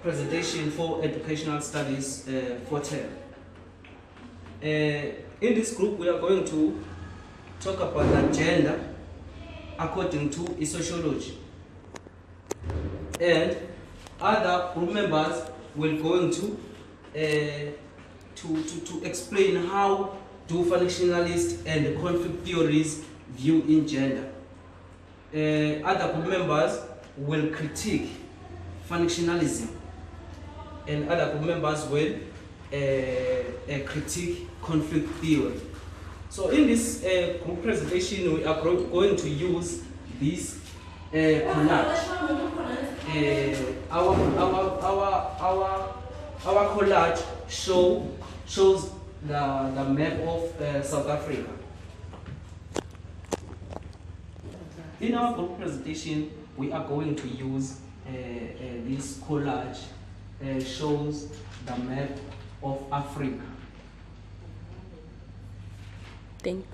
presentation for educational studies for term. In this group, we are going to talk about the gender according to sociology, and other group members will going to explain how do functionalist and conflict theories view in gender. Other group members will critique functionalism, and other group members will critique conflict theory. So in this group presentation, we are going to use this collage. Our collage shows the map of South Africa. In our group presentation, we are going to use this collage shows the map of Africa. Thank you.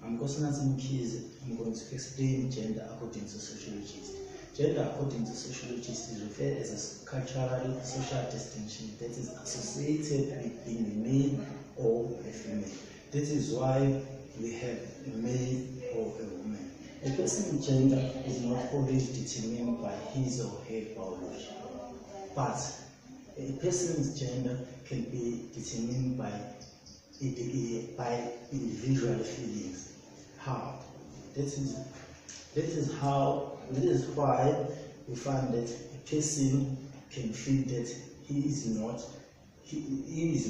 I'm Nkosinathi Mkhize. I'm going to explain gender according to sociologists. Gender according to sociologists is referred as a cultural social distinction that is associated with being a male or a female. This is why we have a male or a woman. A person's gender is not always determined by his or her biology, but a person's gender can be determined by individual feelings. How? This is why we find that a person can feel that he is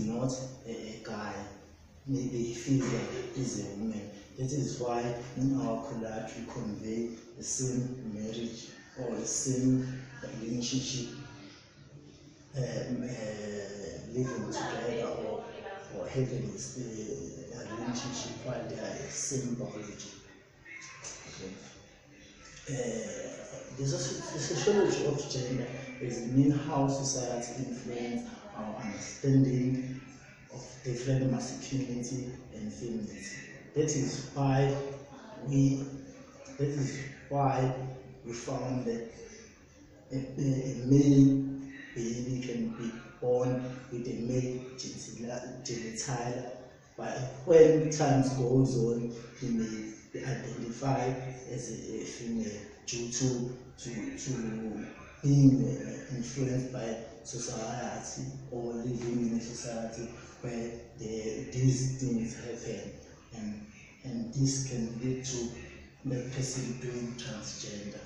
not a guy. Maybe he feels that he's a woman. That is why in our collage we convey the same marriage or the same relationship, living together or having a relationship while they are the same biology. The sociology of gender examines how society influences our understanding of different masculinity and femininity. That is why we found that a male baby can be born with a male genitalia, but when time goes on, he may be identified as a female due to being influenced by society or living in a society where these things happen, and this can lead to the person being transgender.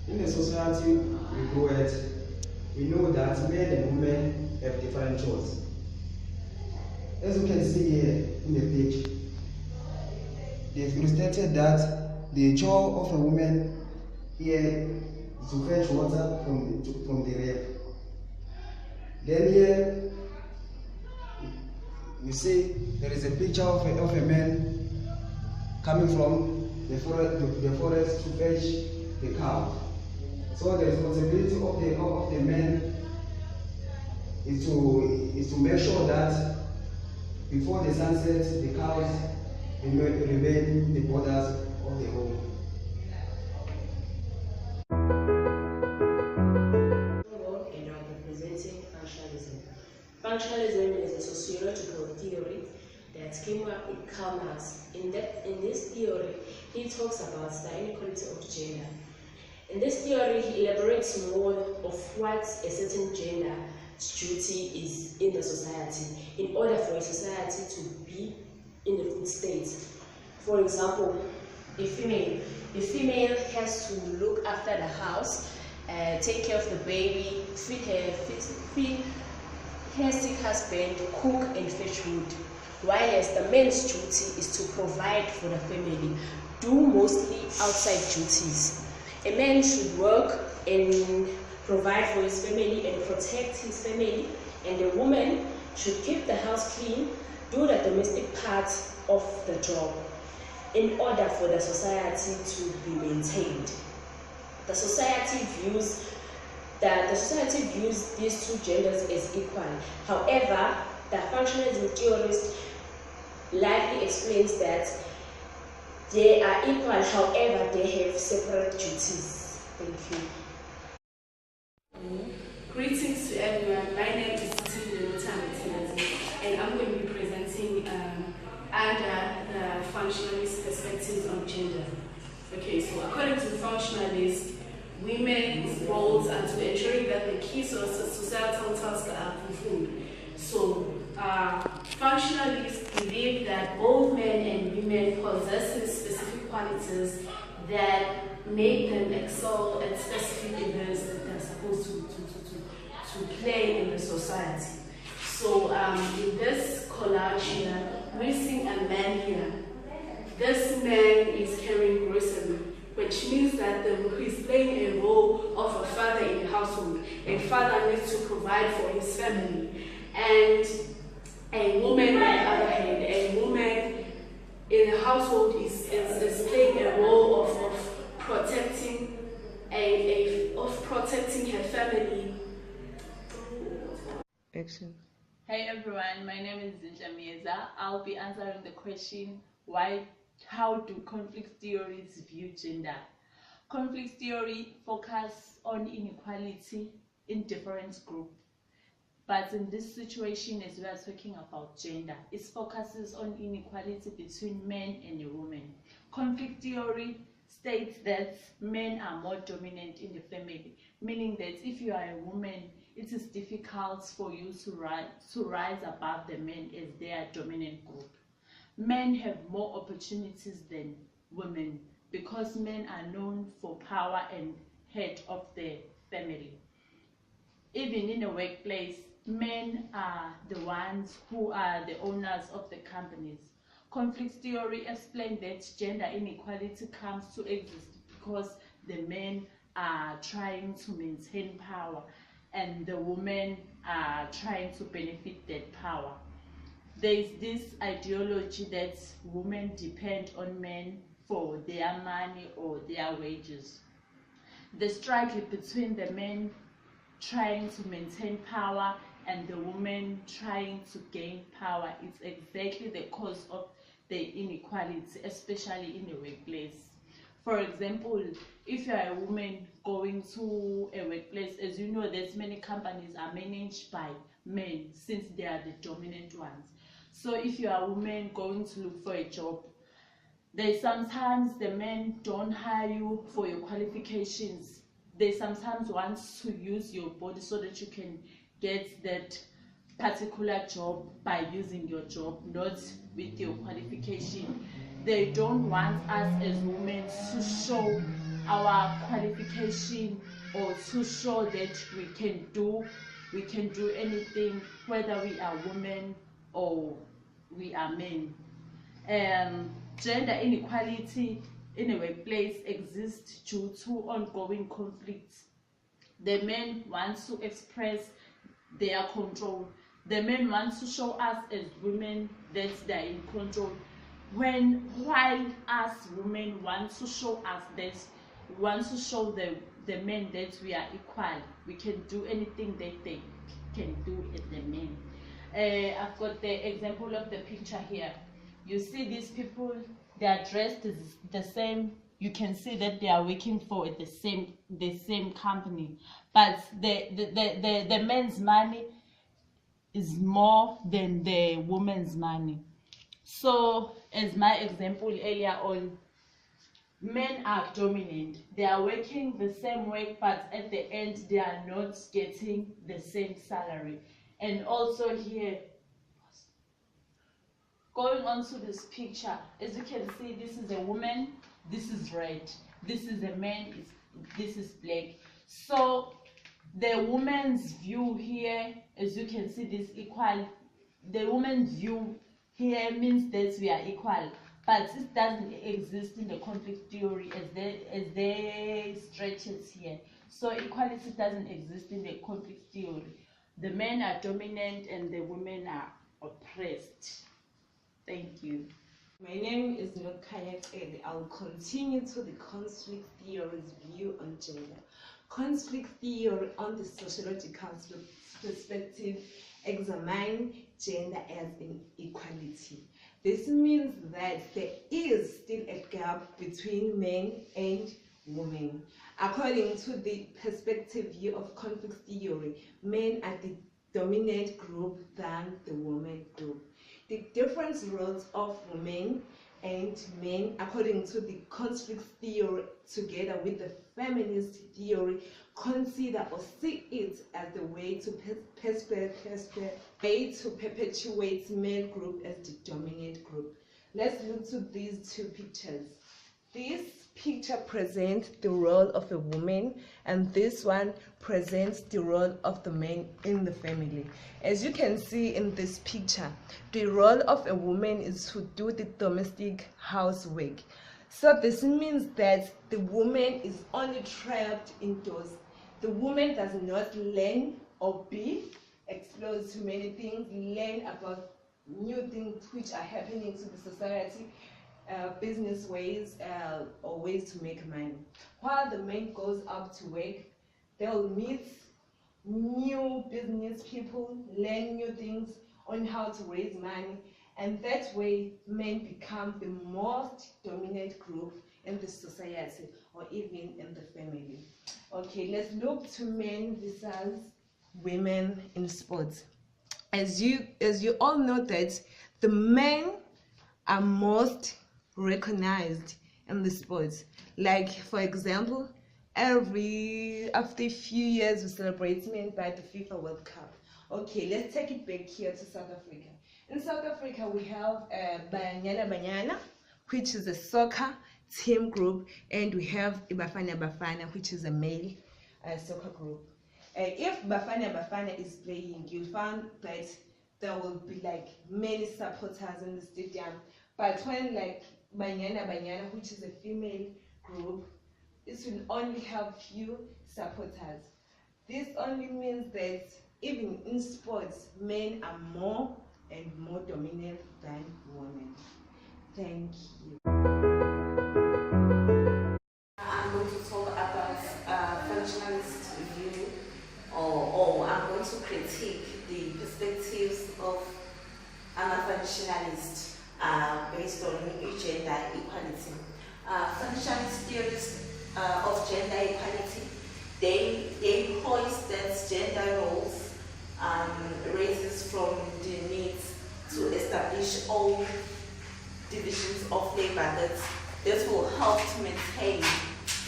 In the society we grow at, we know that men and women have different chores. As you can see here in the page, they've illustrated that the chore of a woman here is to fetch water from the river. Then here you see there is a picture of a man coming from the forest to fetch the cow. So the responsibility of the man is to make sure that before the sunset the cows remain in the borders of the home. Functionalism is a sociological theory that came up with Karl Marx. In this theory, he talks about the inequality of gender. In this theory, he elaborates more of what a certain gender's duty is in the society in order for a society to be in a good state. For example, a female has to look after the house, take care of the baby, feed her sick husband, cook and fetch wood, whilst the man's duty is to provide for the family, do mostly outside duties. A man should work and provide for his family and protect his family, and the woman should keep the house clean, do the domestic part of the job, in order for the society to be maintained. The society views these two genders as equal. However, the functionalism theorist likely explains that They are equal, however, they have separate duties. Thank you. Greetings to everyone. My name is Cindy Martinez, and I'm going to be presenting under the functionalist perspectives on gender. Okay, so according to the functionalist, women's roles are to ensuring that the key societal tasks are fulfilled. So, functionalists believe that both men and women possess specific qualities that make them excel at specific events that they're supposed to play in the society. So in this collage here, we see a man here. This man is carrying grocery, which means that he's playing a role of a father in the household. A father needs to provide for his family. And a woman, on the other hand, a woman in the household is playing a role of protecting protecting her family. Action. Hey everyone, my name is Zinja Mieza. I'll be answering the question, how do conflict theories view gender? Conflict theory focuses on inequality in different groups. But in this situation, as we are talking about gender, it focuses on inequality between men and women. Conflict theory states that men are more dominant in the family, meaning that if you are a woman, it is difficult for you to rise above the men as their dominant group. Men have more opportunities than women because men are known for power and head of the family. Even in the workplace, men are the ones who are the owners of the companies. Conflict theory explains that gender inequality comes to exist because the men are trying to maintain power and the women are trying to benefit that power. There is this ideology that women depend on men for their money or their wages. The struggle between the men trying to maintain power and the women trying to gain power is exactly the cause of the inequality, especially in the workplace. For example, if you are a woman going to a workplace, as you know, there's many companies are managed by men since they are the dominant ones. So if you are a woman going to look for a job, they sometimes the men don't hire you for your qualifications. They sometimes want to use your body so that you can get that particular job by using your job, not with your qualification. They don't want us as women to show our qualification or to show that we can do anything, whether we are women or we are men. Gender inequality in a workplace exists due to ongoing conflicts. The men want to express their control. The men want to show us as women that they are in control. While us women want to show us that we want to show the men that we are equal. We can do anything that they can do as the men. I've got the example of the picture here. You see these people, they are dressed the same. You can see that they are working for the same company, but the men's money is more than the woman's money. So, as my example earlier on, men are dominant. They are working the same work, but at the end, they are not getting the same salary. And also here, going on to this picture, as you can see, this is a woman, this is red, this is a man, this is black. So the woman's view here, as you can see, this equal, the woman's view here means that we are equal, but it doesn't exist in the conflict theory as they stretch it here. So equality doesn't exist in the conflict theory. The men are dominant and the women are oppressed. Thank you. My name is Nokaya and I'll continue to the conflict theory's view on gender. Conflict theory on the sociological perspective examine gender as inequality. This means that there is still a gap between men and women. According to the perspective view of conflict theory, men are the dominant group than the women group. The different roles of women and men, according to the conflict theory, together with the feminist theory, consider or see it as the way to perpetuate male group as the dominant group. Let's look to these two pictures. This picture presents the role of a woman, and this one presents the role of the man in the family. As you can see in this picture, the role of a woman is to do the domestic housework. So this means that the woman is only trapped indoors. The woman does not learn or be exposed to many things, learn about new things which are happening to the society, business ways or ways to make money. While the man goes out to work, they'll meet new business people, learn new things on how to raise money, and that way men become the most dominant group in the society or even in the family. Okay, let's look to men versus women in sports. As you all know that the men are most recognized in the sports. Like for example, after a few years we celebrate men by the FIFA World Cup. Okay, let's take it back here to South Africa. In South Africa we have Banyana Banyana, which is a soccer team group, and we have Bafana Bafana, which is a male soccer group. If Bafana Bafana is playing, you'll find that there will be like many supporters in the stadium. But when like Banyana Banyana, which is a female group, it will only have few supporters. This only means that even in sports, men are more and more dominant than women. Thank you. I'm going to talk about functionalist view, or I'm going to critique the perspectives of functionalist based on gender equality. Functionalist theories of gender equality, they point that gender roles raises from the need to establish all divisions of labor that will help to maintain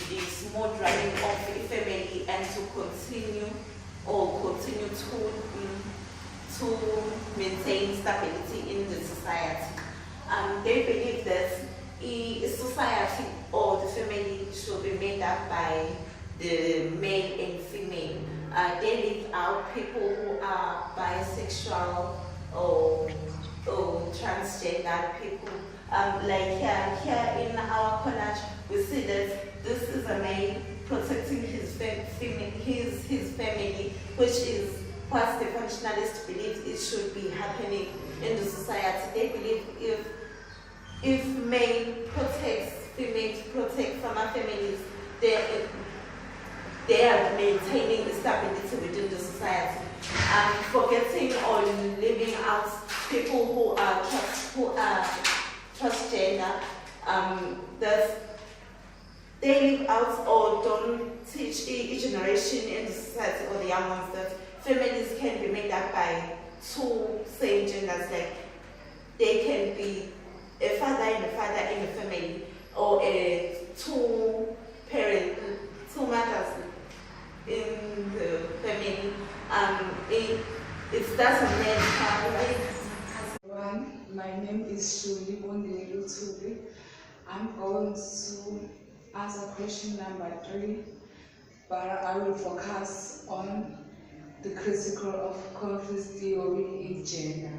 the smooth running of a family and to continue to maintain stability in the society. They believe that a society or the family should be made up by the male and female. They leave out people who are bisexual or transgender people. Like here in our college, we see that this is a male protecting his family, which is what the functionalists believe it should be happening in the society. They believe if male protects, females protect from our families, they are maintaining the stability within the society. Forgetting or leaving out people who are transgender, that they leave out or don't teach each generation in the society or the young ones that families can be made up by two same genders. Like they can be a father and a father in a family, or two mothers in the family. It doesn't matter. Everyone, my name is Shuli Bondelu Tuli. I'm going to answer question number 3, but I will focus on the critical of conflict theory in gender.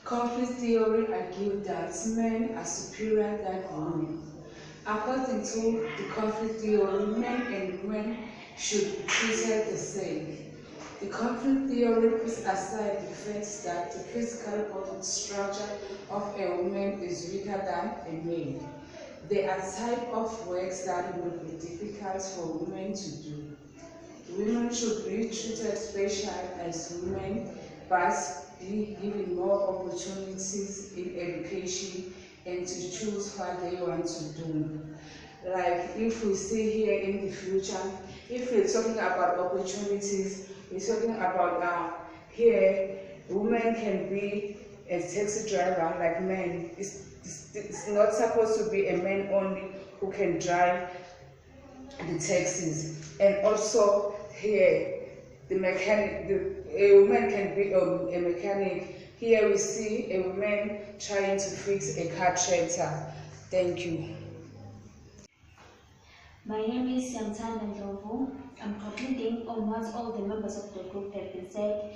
Conflict theory argues that men are superior than women. According to the conflict theory, men and women should be treated the same. The conflict theory puts aside the fact that the physical body structure of a woman is weaker than a man. There are types of works that will be difficult for women to do. Women should be treated special as women, but be given more opportunities in education and to choose what they want to do. Like if we see here in the future, if we're talking about opportunities, we're talking about here, women can be a taxi driver like men. It's not supposed to be a man only who can drive the taxis. And also here, the mechanic, a woman can be a mechanic. Here we see a woman trying to fix a car tractor. Thank you. My name is Yamtanda Ndlovu. I'm concluding on what all the members of the group have been said,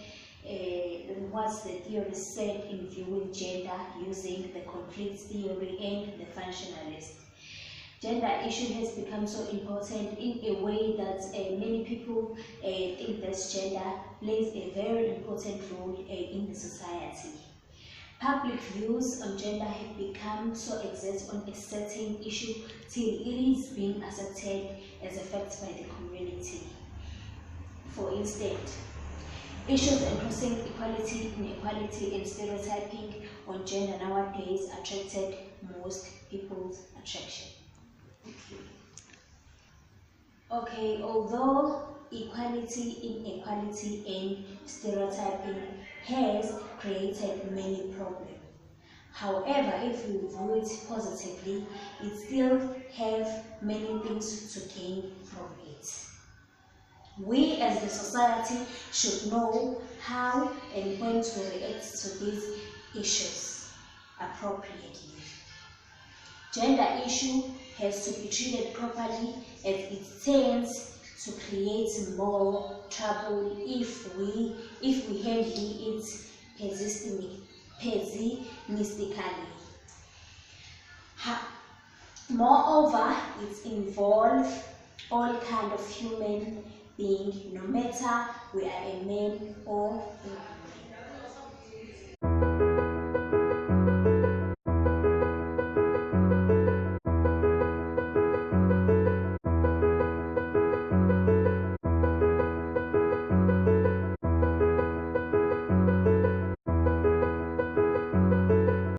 what the theory said in viewing gender using the conflict theory and the functionalist. Gender issue has become so important in a way that many people think that gender plays a very important role in the society. Public views on gender have become so exact on a certain issue till it is being accepted as a fact by the community. For instance, issues encompassing equality, inequality, and stereotyping on gender nowadays attracted most people's attraction. Okay, although equality, inequality, and stereotyping has created many problems. However, if we view it positively, it still has many things to gain from it. We as the society should know how and when to react to these issues appropriately. Gender issue has to be treated properly as it tends to create more trouble if we handle it pessimistically. Moreover, it involves all kind of human beings, no matter we are a man or a woman.